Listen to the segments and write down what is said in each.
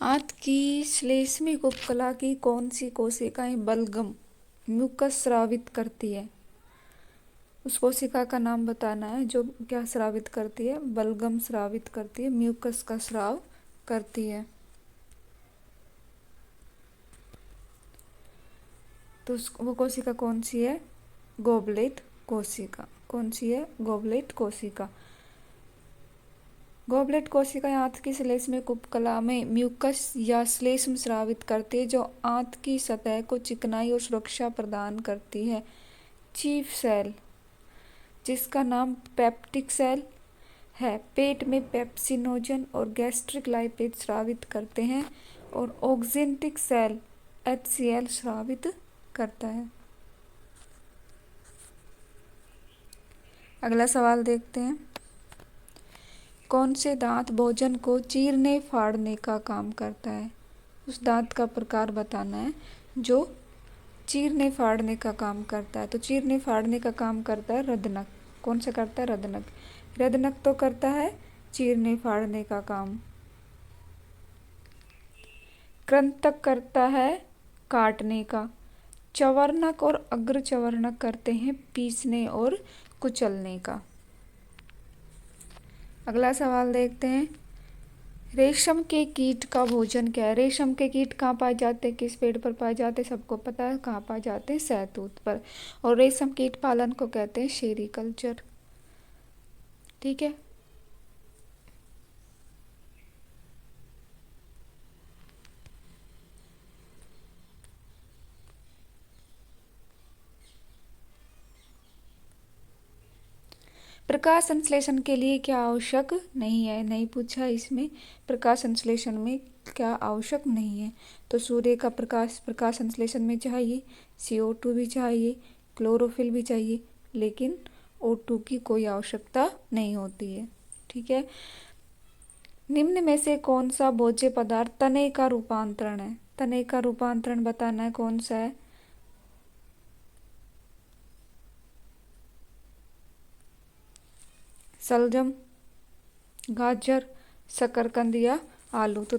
आंत की श्लेष्मिक उपकला की कौन सी कोशिकाएं बलगम म्यूकस स्रावित करती है? उस कोशिका का नाम बताना है जो क्या स्रावित करती है, बलगम स्रावित करती है, म्यूकस का स्राव करती है। तो वो कोशिका कौन सी है? गोबलेट कोशिका। कौन सी है? गोबलेट कोशिका। गोबलेट कोशिका आंत की श्लेष्मिक उपकला में म्यूकस या श्लेष्म स्रावित करती है जो आंत की सतह को चिकनाई और सुरक्षा प्रदान करती है। चीफ सेल, जिसका नाम पेप्टिक सेल है, पेट में पेप्सिनोजन और गैस्ट्रिक लाइपेज स्रावित करते हैं, और ऑक्जेंटिक सेल HCl स्रावित करता है। अगला सवाल देखते हैं। कौन से दांत भोजन को चीरने फाड़ने का काम करता है? उस दांत का प्रकार बताना है जो चीरने फाड़ने का काम करता है। तो चीरने फाड़ने का काम करता है रदनक। कौन सा करता है? रदनक। रदनक तो करता है चीरने फाड़ने का काम। कृंतक करता है काटने का। चवर्णक और अग्र चवर्णक करते हैं पीसने और कुचलने का। अगला सवाल देखते हैं। रेशम के कीट का भोजन क्या है? रेशम के कीट कहाँ पाए जाते हैं, किस पेड़ पर पाए जाते हैं? सबको पता है कहाँ पाए जाते हैं, शहतूत पर। और रेशम कीट पालन को कहते हैं सेरीकल्चर। ठीक है। प्रकाश संश्लेषण के लिए क्या आवश्यक नहीं है? नहीं पूछा इसमें। प्रकाश संश्लेषण में क्या आवश्यक नहीं है? तो सूर्य का प्रकाश प्रकाश संश्लेषण में चाहिए, CO2 भी चाहिए, क्लोरोफिल भी चाहिए, लेकिन O2 की कोई आवश्यकता नहीं होती है। ठीक है। निम्न में से कौन सा भोज्य पदार्थ तने का रूपांतरण है? तने का रूपांतरण बताना है कौन सा है। शलजम, गाजर, शकरकंद या आलू? तो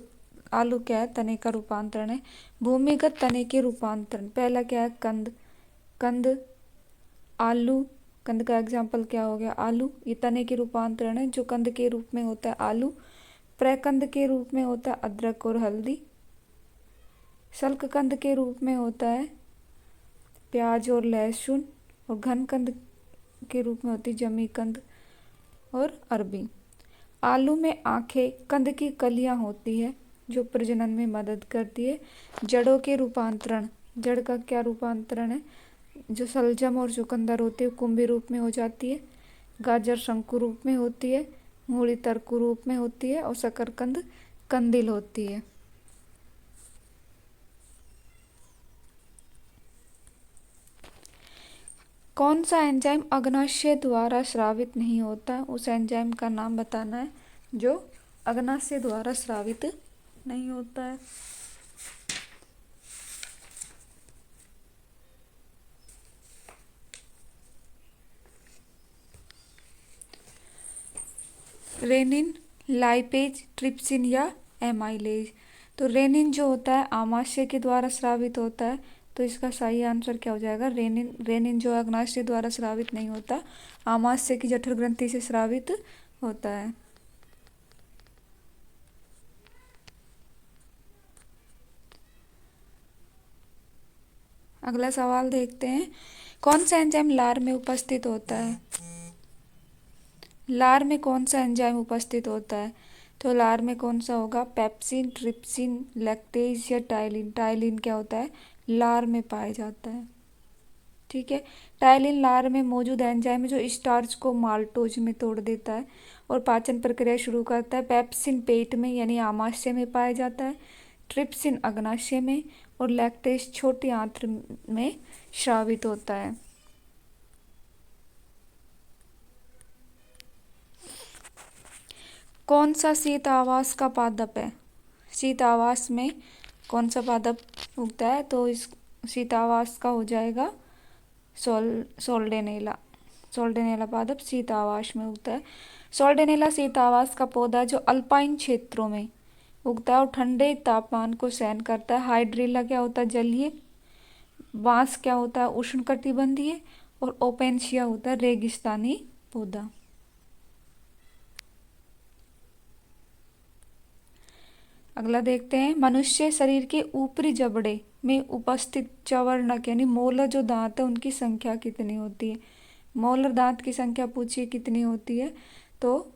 आलू क्या है? तने का रूपांतरण है। भूमिगत तने के रूपांतरण पहला क्या है? कंद। कंद, आलू। कंद का एग्जाम्पल क्या हो गया? आलू। ये तने के रूपांतरण है। जो कंद के रूप में होता है आलू, प्रकंद के रूप में होता है अदरक और हल्दी, शल्ककंद के रूप में होता है प्याज और लहसुन, और घनकंद के रूप में होती है जमीकंद और अरबी। आलू में आंखें कंद की कलियां होती है जो प्रजनन में मदद करती है। जड़ों के रूपांतरण, जड़ का क्या रूपांतरण है? जो शलजम और चुकंदर होते हैं कुंभी रूप में हो जाती है, गाजर शंकु रूप में होती है, मूली तरकु रूप में होती है, और शकरकंद कंदिल होती है। कौन सा एंजाइम अग्नाशय द्वारा स्रावित नहीं होता? उस एंजाइम का नाम बताना है जो अग्नाशय द्वारा स्रावित नहीं होता है। रेनिन, लाइपेज, ट्रिप्सिन या एमाइलेज? तो रेनिन जो होता है आमाशय के द्वारा स्रावित होता है, तो इसका सही आंसर क्या हो जाएगा? रेनिन। रेनिन जो अग्नाशय द्वारा स्रावित नहीं होता, आमाशय की जठर ग्रंथि से स्रावित होता है। अगला सवाल देखते हैं। कौन सा एंजाइम लार में उपस्थित होता है? लार में कौन सा एंजाइम उपस्थित होता है? तो लार में कौन सा होगा? पेप्सिन, ट्रिप्सिन, लैक्टेज या टाइलिन? टाइलिन क्या होता है? लार में पाया जाता है। ठीक है। टाइलिन लार में मौजूद एंजाइम है जो स्टार्च को माल्टोज में तोड़ देता है और पाचन प्रक्रिया शुरू करता है। पेप्सिन पेट में यानी आमाशय में पाया जाता है, ट्रिप्सिन अग्नाशय में, और लैक्टेज छोटी आंत्र में स्रावित होता है। कौन सा शीत आवास का पादप है? शीत आवास में कौन सा पादप उगता है? तो इस शीत आवास का हो जाएगा सोल्डेनेला। सोल्डेनेला पादप शीत आवास में उगता है। सोल्डेनेला शीत आवास का पौधा जो अल्पाइन क्षेत्रों में उगता है और ठंडे तापमान को सहन करता है। हाइड्रिला क्या होता है, जलीय। बांस क्या होता है, उष्णकटिबंधीय। और ओपेनशिया होता है रेगिस्तानी पौधा। अगला देखते हैं, मनुष्य शरीर के ऊपरी जबड़े में उपस्थित चवर्णक यानी मोलर जो दांत है उनकी संख्या कितनी होती है। मोलर दांत की संख्या पूछिए कितनी होती है, तो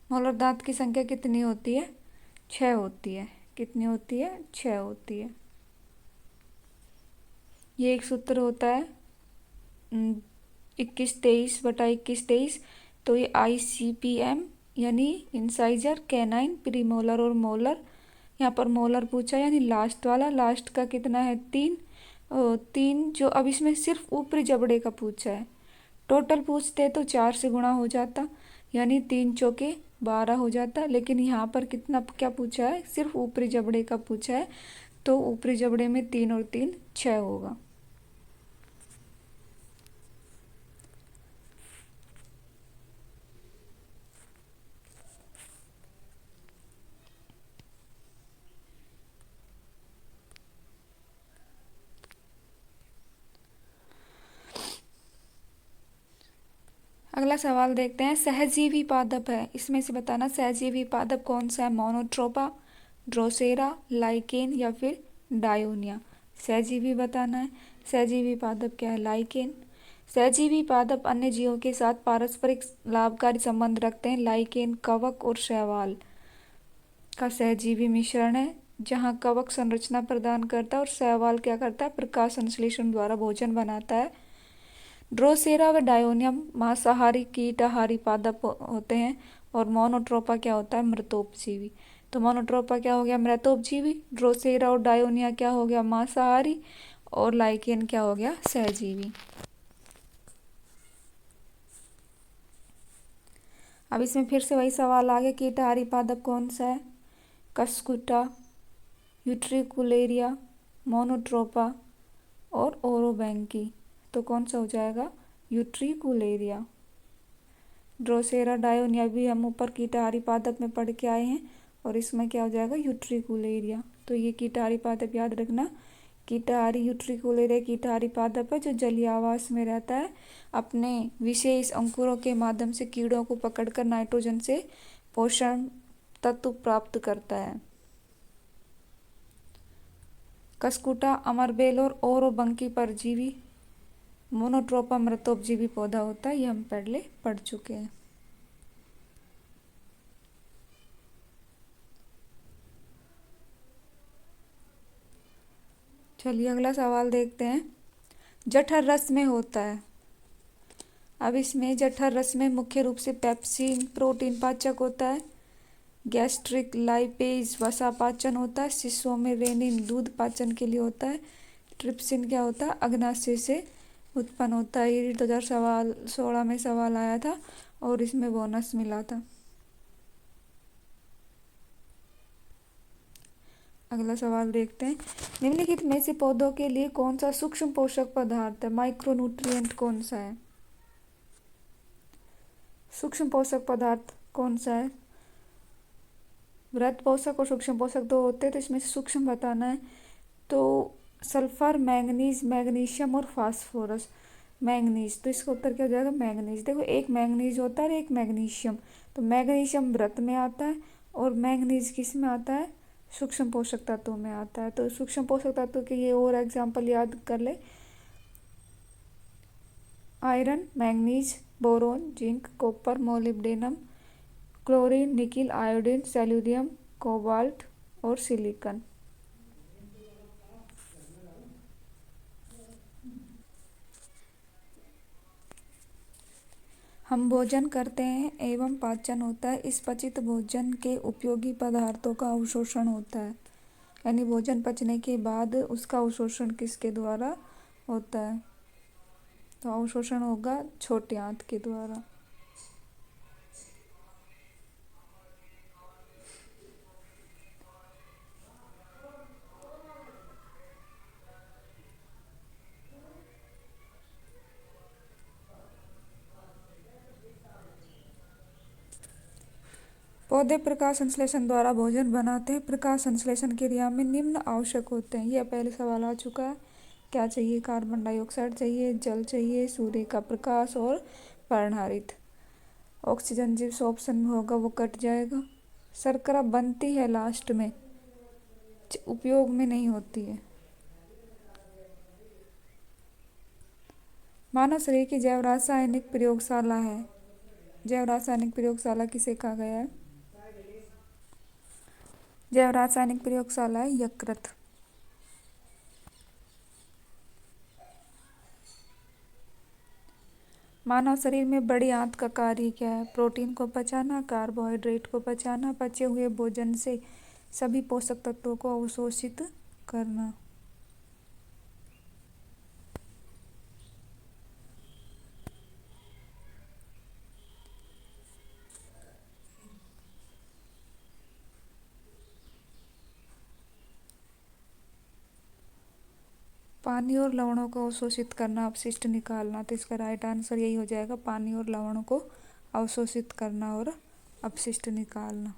मोलर दांत की संख्या कितनी होती है, 6 होती है। कितनी होती है, 6 होती है। ये एक सूत्र होता है 21-23/21-23। तो ये ICPM यानी इंसाइजर, कैनाइन, प्रीमोलर और मोलर। यहाँ पर मोलर पूछा यानी लास्ट वाला, लास्ट का कितना है, 3। 3 जो अब इसमें सिर्फ ऊपरी जबड़े का पूछा है। टोटल पूछते तो 4 से गुणा हो जाता, यानी 3 चौके 12 हो जाता। लेकिन यहाँ पर कितना क्या पूछा है, सिर्फ ऊपरी जबड़े का पूछा है। तो ऊपरी जबड़े में 3 और 3 6 होगा। अगला सवाल देखते हैं, सहजीवी पादप है, इसमें से बताना सहजीवी पादप कौन सा है। मोनोट्रोपा, ड्रोसेरा, लाइकेन या फिर डायोनिया। सहजीवी बताना है। सहजीवी पादप क्या है, लाइकेन। सहजीवी पादप अन्य जीवों के साथ पारस्परिक लाभकारी संबंध रखते हैं। लाइकेन कवक और शैवाल का सहजीवी मिश्रण है, जहाँ कवक संरचना प्रदान करता है और शैवाल क्या करता है, प्रकाश संश्लेषण द्वारा भोजन बनाता है। ड्रोसेरा व डायोनियम मांसाहारी कीटाहारी पादप होते हैं। और मोनोट्रोपा क्या होता है, मृतोपजीवी। तो मोनोट्रोपा क्या हो गया, मृतोपजीवी। ड्रोसेरा और डायोनिया क्या हो गया, मांसाहारी। और लाइकेन क्या हो गया, सहजीवी। अब इसमें फिर से वही सवाल आ गया, कीटाहारी पादप कौन सा है। कस्कुटा, यूट्रिकुलेरिया, मोनोट्रोपा और ओरोबैंकी। तो कौन सा हो जाएगा, यूट्रिकुलेरिया। ड्रोसेरा डायोनिया भी हम ऊपर कीटाहारी पादप में पढ़ के आए हैं, और इसमें क्या हो जाएगा, यूट्रिकुलेरिया। तो ये कीटाहारी पादप याद रखना। कीटाहारी यूट्रिकुलेरिया कीटाहारी पादप है जो जलीय आवास में रहता है, अपने विशेष अंकुरों के माध्यम से कीड़ों को पकड़कर नाइट्रोजन से पोषण तत्व प्राप्त करता है। कस्कुटा अमरबेल और ओरोबंकी परजीवी। मोनोट्रोपा मृतोपजीवी पौधा होता है, ये हम पहले पढ़ चुके हैं। चलिए अगला सवाल देखते हैं, जठर रस में होता है। अब इसमें जठर रस में मुख्य रूप से पेप्सिन प्रोटीन पाचक होता है, गैस्ट्रिक लाइपेज वसा पाचन होता है, शिशुओं में रेनिन दूध पाचन के लिए होता है, ट्रिप्सिन क्या होता है, अग्नाशय से उत्पन्न होता है। ये 2016 में सवाल आया था और इसमें बोनस मिला था। अगला सवाल देखते हैं, निम्नलिखित में से पौधों के लिए कौन सा सूक्ष्म पोषक पदार्थ है, माइक्रोन्यूट्रिएंट कौन सा है। सूक्ष्म पोषक पदार्थ कौन सा है, वृहद पोषक और सूक्ष्म पोषक दो होते हैं, तो इसमें से सूक्ष्म बताना है। तो सल्फर, मैंगनीज, मैग्नीशियम और फास्फोरस। मैंगनीज, तो इसका उत्तर क्या हो जाएगा, मैंगनीज। देखो एक मैंगनीज होता है और एक मैग्नीशियम, तो मैग्नीशियम व्रत में आता है और मैंगनीज किस में आता है, सूक्ष्म पोषक तत्वों में आता है। तो सूक्ष्म पोषक तत्व के ये और एग्जाम्पल याद कर ले, iron, manganese, boron, zinc, copper, molybdenum, chlorine, nickel, iodine, selenium, cobalt और सिलिकॉन। हम भोजन करते हैं एवं पाचन होता है, इस पचित भोजन के उपयोगी पदार्थों का अवशोषण होता है, यानी भोजन पचने के बाद उसका अवशोषण किसके द्वारा होता है, तो अवशोषण होगा छोटे आंत के द्वारा। पौधे प्रकाश संश्लेषण द्वारा भोजन बनाते हैं। प्रकाश संश्लेषण क्रिया में निम्न आवश्यक होते हैं। यह पहले सवाल आ चुका है। क्या चाहिए? कार्बन डाइऑक्साइड चाहिए, जल चाहिए, सूर्य का प्रकाश और पर्णहरित। ऑक्सीजन जिस ऑप्शन में होगा वो कट जाएगा। शर्करा बनती है लास्ट में, उपयोग में नहीं होती है। मानव शरीर की जैव रासायनिक प्रयोगशाला है। जैव रासायनिक प्रयोगशाला किसे कहा गया है? जैव रासायनिक प्रयोगशाला है यकृत। मानव शरीर में बड़ी आंत का कार्य क्या है? प्रोटीन को पचाना, कार्बोहाइड्रेट को पचाना, पचे हुए भोजन से सभी पोषक तत्वों को अवशोषित करना। पानी और लवणों को अवशोषित करना, अपशिष्ट निकालना। तो इसका राइट आंसर यही हो जाएगा, पानी और लवणों को अवशोषित करना और अपशिष्ट निकालना।